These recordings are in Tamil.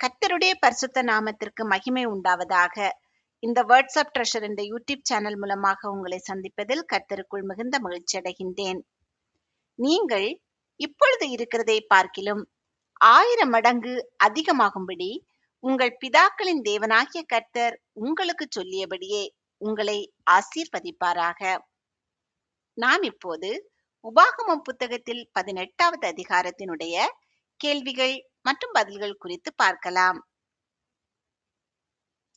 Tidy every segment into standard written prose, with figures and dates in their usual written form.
கர்த்தருடைய பரிசுத்த நாமத்திற்கு மகிமை உண்டாவதாக. இந்த வேர்ட்ஸ் ஆஃப் ட்ரெஷர் என்ற யூடியூப் சேனல் மூலமாக உங்களை சந்திப்பதில் கர்த்தருக்குள் மிகுந்த மகிழ்ச்சி அடைகின்றேன். நீங்கள் இப்பொழுது இருக்கிறதை பார்க்கிலும் 1000 மடங்கு அதிகமாகும்படி உங்கள் பிதாக்களின் தேவனாகிய கர்த்தர் உங்களுக்கு சொல்லியபடியே உங்களை ஆசீர்வதிப்பாராக. நாம் இப்போது உபாகமம் புத்தகத்தில் 18வது அதிகாரத்தினுடைய கேள்விகள் மற்றும் பதில்கள் குறித்து பார்க்கலாம்.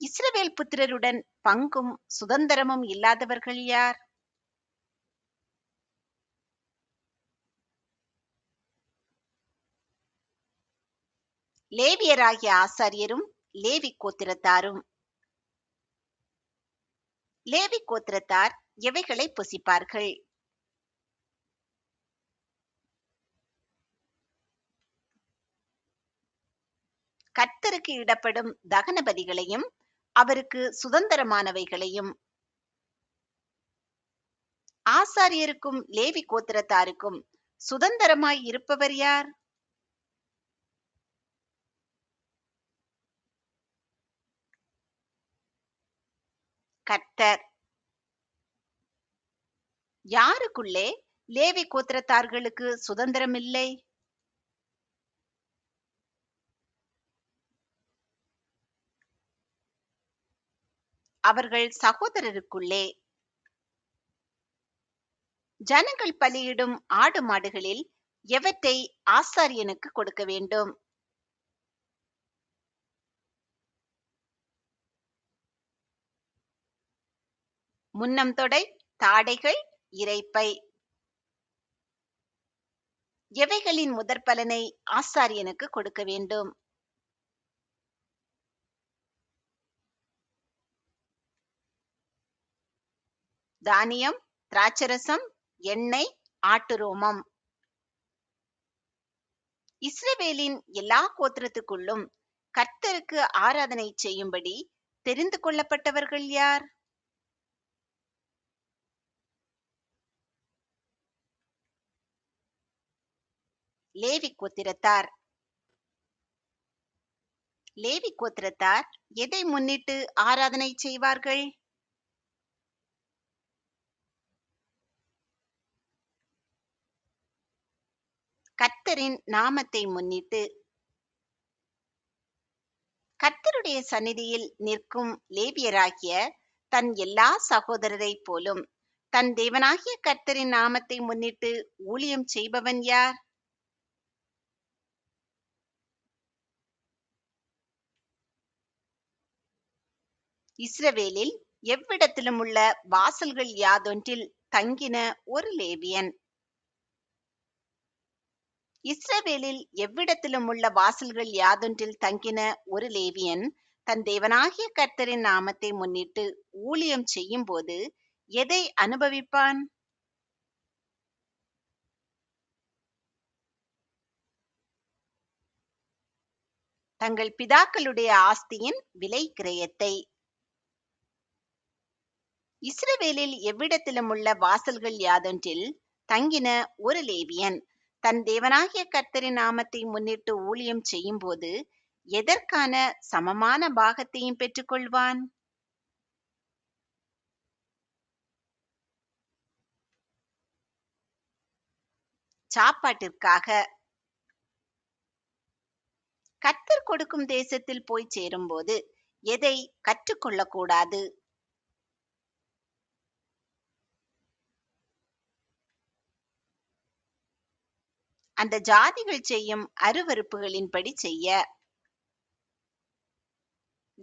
இஸ்ரவேல் புத்திரருடன் பங்கும் சுதந்திரமும் இல்லாதவர்கள் யார்? லேவியராகிய ஆசாரியரும் லேவி கோத்திரத்தாரும். லேவி கோத்திரத்தார் எவைகளை புசிப்பார்கள்? கர்த்தருக்கு இடப்படும் தகன பலிகளையும் அவருக்கு சுதந்திரமானவைகளையும். ஆசாரியருக்கும் லேவி கோத்திரத்தாருக்கும் சுதந்திரமாய் இருப்பவர் யார்? கர்த்தர். யாருக்குள்ளே லேவி கோத்திரத்தார்களுக்கு சுதந்திரம் இல்லை? அவர்கள் சகோதரருக்குள்ளே. ஜனங்கள் பலியிடும் ஆடு மாடுகளில் எவற்றை ஆசாரியனுக்கு கொடுக்க வேண்டும்? முன்னம் தொடை, தாடைகள், இரைப்பை. எவைகளின் முதற் பலனை ஆசாரியனுக்கு கொடுக்க வேண்டும்? தானியம், திராட்சரசம், எண்ணெய், ஆட்டுரோமம். இஸ்ரவேலின் எல்லா கோத்திரத்துக்குள்ளும் கர்த்தருக்கு ஆராதனை செய்யும்படி தெரிந்து கொள்ளப்பட்டவர்கள் யார்? லேவி கோத்திரத்தார். லேவி கோத்திரத்தார் எதை முன்னிட்டு ஆராதனை செய்வார்கள்? கர்த்தரின் நாமத்தை முன்னிட்டு. கர்த்தருடைய சந்நிதியில் நிற்கும் லேவியராகிய தன் எல்லா சகோதரரைப் போலும் தன் தேவனாகிய கர்த்தரின் நாமத்தை முன்னிட்டு ஊழியம் செய்பவன் யார்? இஸ்ரவேலில் எவ்விடத்திலும் உள்ள வாசல்கள் யாதொன்றில் தங்கின ஒரு லேவியன். இஸ்ரவேலில் எவ்விடத்திலும் உள்ள வாசல்கள் யாதொன்றில் தங்கின ஒரு லேவியன் தன் தேவனாகிய கர்த்தரின் நாமத்தை முன்னிட்டு ஊழியம் செய்யும் போது எதை அனுபவிப்பான்? தங்கள் பிதாக்களுடைய ஆஸ்தியின் விலை கிரயத்தை. இஸ்ரவேலில் எவ்விடத்திலும் உள்ள வாசல்கள் யாதொன்றில் தங்கின ஒரு லேவியன் தன் தேவனாகிய கர்த்தரின் நாமத்தை முன்னிட்டு ஊழியம் செய்யும் போது எதற்கான சமமான பாகத்தையும் பெற்றுக்கொள்வான்? சாப்பாட்டிற்காக. கர்த்தர் கொடுக்கும் தேசத்தில் போய் சேரும்போது எதை கற்றுக்கொள்ளக்கூடாது? அந்த ஜாதிகள் செய்யும் அருவருப்புகளின்படி செய்ய.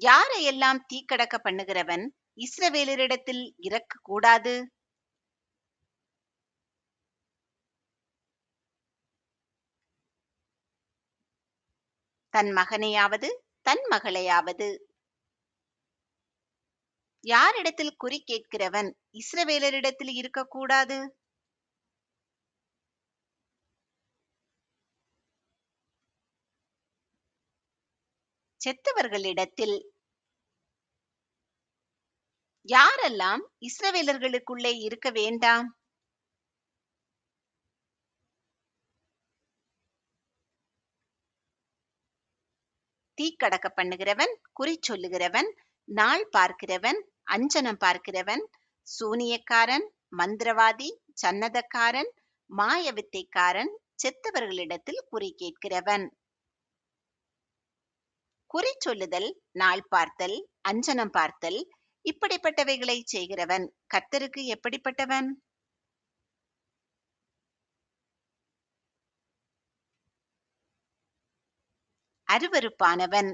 யாரையெல்லாம் தீக்கடக்க பண்ணுகிறவன் இஸ்ரவேலரிடத்தில் இறக்க கூடாது? தன் மகனையாவது தன் மகளையாவது. யாரிடத்தில் குறி கேட்கிறவன் இஸ்ரவேலரிடத்தில் இருக்கக்கூடாது? செத்தவர்களிடத்தில். யாரெல்லாம் இஸ்ரவேலர்களுக்குள்ளே இருக்க வேண்டாம்? தீக்கடக்க பண்ணுகிறவன், குறி சொல்லுகிறவன், நாள் பார்க்கிறவன், அஞ்சனம் பார்க்கிறவன், சூனியக்காரன், மந்திரவாதி, சன்னதக்காரன், மாயவித்தைக்காரன், செத்தவர்களிடத்தில் குறி கேட்கிறவன். குறி சொல்லுதல், நாள் பார்த்தல், அஞ்சனம் பார்த்தல் இப்படிப்பட்டவைகளை செய்கிறவன் கர்த்தருக்கு எப்படிப்பட்டவன்? அருவருப்பானவன்.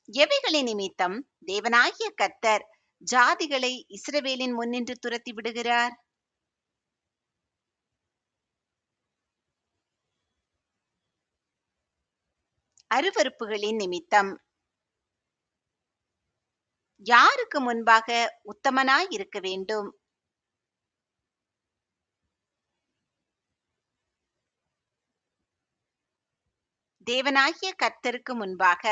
எவைகளின் நிமித்தம் தேவனாகிய கர்த்தர் ஜாதிகளை இஸ்ரவேலின் முன்னின்று துரத்தி விடுகிறார்? அருவருப்புகளின் நிமித்தம். யாருக்கு முன்பாக உத்தமனாய் இருக்க வேண்டும்? தேவனாகிய கர்த்தருக்கு முன்பாக.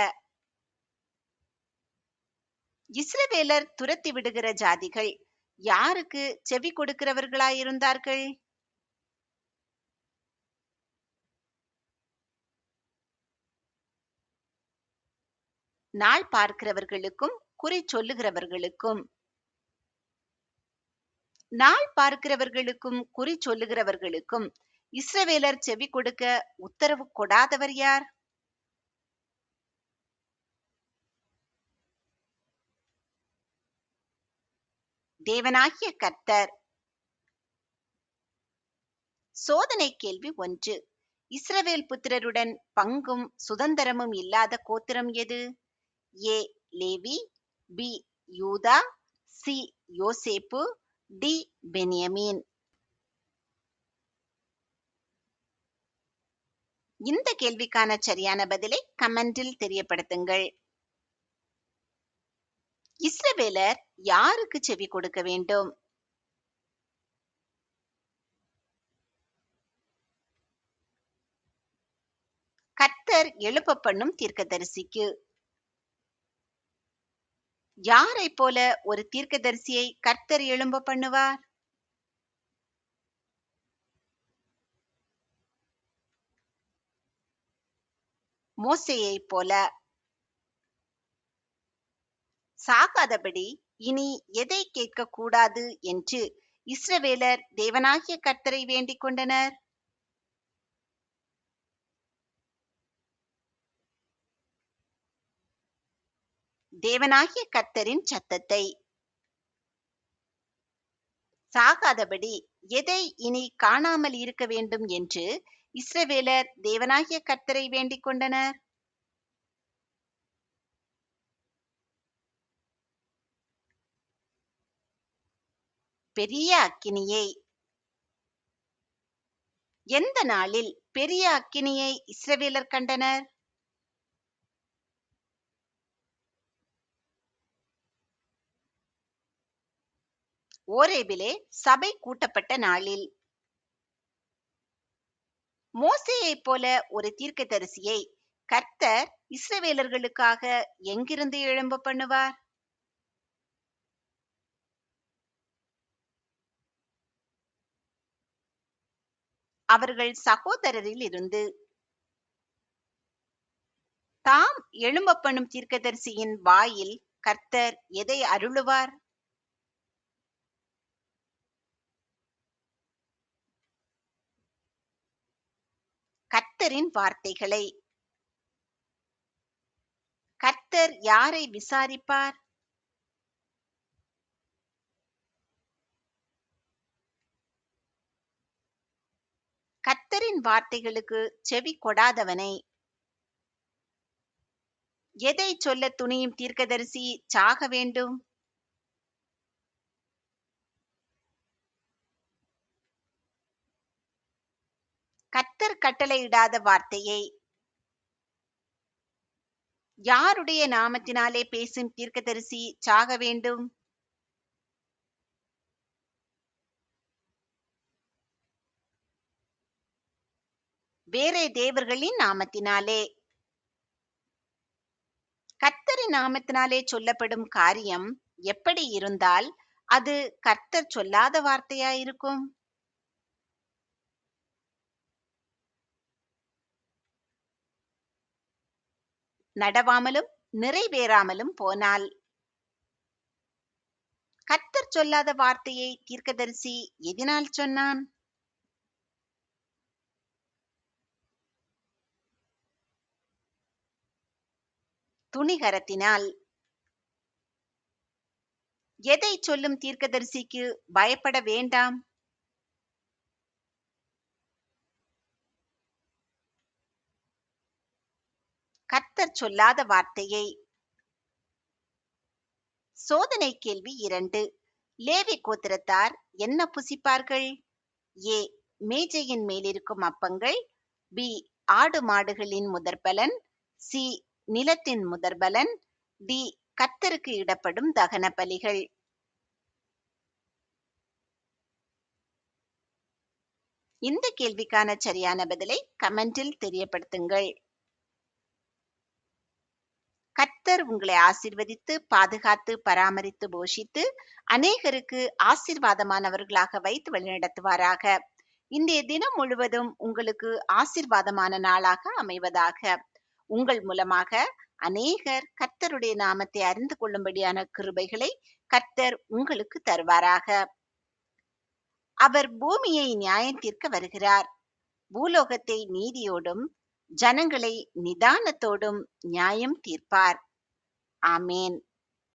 இஸ்ரவேலர் துரத்தி விடுகிற ஜாதிகள் யாருக்கு செவி கொடுக்கிறவர்களாயிருந்தார்கள்? நாள் பார்க்கிறவர்களுக்கும் குறி சொல்லுகிறவர்களுக்கும். நாள் பார்க்கிறவர்களுக்கும் குறி சொல்லுகிறவர்களுக்கும் இஸ்ரவேலர் செவி கொடுக்க உத்தரவு கொடாதவர் யார்? தேவனாகிய கர்த்தர். சோதனை கேள்வி 1. இஸ்ரவேல் புத்திரருடன் பங்கும் சுதந்திரமும் இல்லாத கோத்திரம் எது? ஏ லேவி, பி யூதா, சி யோசேப்பு, டி பென்யமீன். இந்த கேள்விக்கான சரியான பதிலை கமெண்டில் தெரியப்படுத்துங்கள். இஸ்ரவேலர் யாருக்கு செவி கொடுக்க வேண்டும்? கர்த்தர் எழுப்ப பண்ணும் தீர்க்கதரிசிக்கு. யாரை போல ஒரு தீர்க்கதரிசியை கர்த்தர் எழும்ப பண்ணுவார்? மோசேயை போல. சாகாதபடி இனி எதை கேட்க கூடாது என்று இஸ்ரவேலர் தேவனாகிய கர்த்தரை வேண்டிக் கொண்டனர்? தேவனாகிய கர்த்தரின் சத்தத்தை. சாகாதபடி எதை இனி காணாமல் இருக்க வேண்டும் என்று இஸ்ரவேலர் தேவனாகிய கர்த்தரை வேண்டிக் கொண்டனர்? பெரிய அக்கினியை. எந்த நாளில் பெரிய அக்கினியை இஸ்ரவேலர் கண்டனர்? ஓரேபிலே சபை கூட்டப்பட்ட நாளில். மோசேயைப் போல ஒரு தீர்க்கதரிசியை கர்த்தர் இஸ்ரவேலர்களுக்காக எங்கிருந்து எழும்ப பண்ணுவார்? அவர்கள் சகோதரரில் இருந்து. தாம் எழும்ப பண்ணும் தீர்க்கதரிசியின் வாயில் கர்த்தர் எதை அருளுவார்? கர்த்தரின் வார்த்தைகளை. கர்த்தர் யாரை விசாரிப்பார்? கர்த்தரின் வார்த்தைகளுக்கு செவி கொடாதவனை. எதை சொல்ல துணியும் தீர்க்கதரிசி சாக வேண்டும்? கர்த்தர் கட்டளையிடாத வார்த்தையை. யாருடைய நாமத்தினாலே பேசும் தீர்க்கதரிசி சாக வேண்டும்? வேறே தேவர்களின் நாமத்தினாலே. கர்த்தரின் நாமத்தினாலே சொல்லப்படும் காரியம் எப்படி இருந்தால் அது கர்த்தர் சொல்லாத வார்த்தையாயிருக்கும்? நடவாமலும் நிறைவேறாமலும் போனாள். கர்த்தர் சொல்லாத வார்த்தையை தீர்க்கதரிசி எதினால் சொன்னான்? துணிகரத்தினால். எதை சொல்லும் தீர்க்கதரிசிக்கு பயப்பட வேண்டாம்? கர்த்தர் சொல்லாத வார்த்தையை. சோதனை கேள்வி 2. லேவி கோத்திரத்தார் என்ன புசிப்பார்கள்? ஏ, மேஜையின் மேலிருக்கும் அப்பங்கள். பி, ஆடு மாடுகளின் முதற்பலன். சி, நிலத்தின் முதற்பலன். டி, கர்த்தருக்கு இடப்படும் தகன பலிகள். இந்த கேள்விக்கான சரியான பதிலை கமெண்டில் தெரியப்படுத்துங்கள். கர்த்தர் உங்களை ஆசீர்வதித்து பாதுகாத்து பராமரித்து போஷித்து அநேகருக்கு ஆசீர்வாதமானவர்களாக வைத்து வழிநடத்துவாராக. இன்றைய தினம் முழுவதும் உங்களுக்கு ஆசீர்வாதமான நாளாக அமைவதாக. உங்கள் மூலமாக அநேகர் கர்த்தருடைய நாமத்தை அறிந்து கொள்ளும்படியான கிருபைகளை கர்த்தர் உங்களுக்கு தருவாராக. அவர் பூமியை நியாயம் தீர்க்க வருகிறார். பூலோகத்தை நீதியோடும் ஜனங்களை நிதானத்தோடும் நியாயம் தீர்ப்பார். ஆமேன்.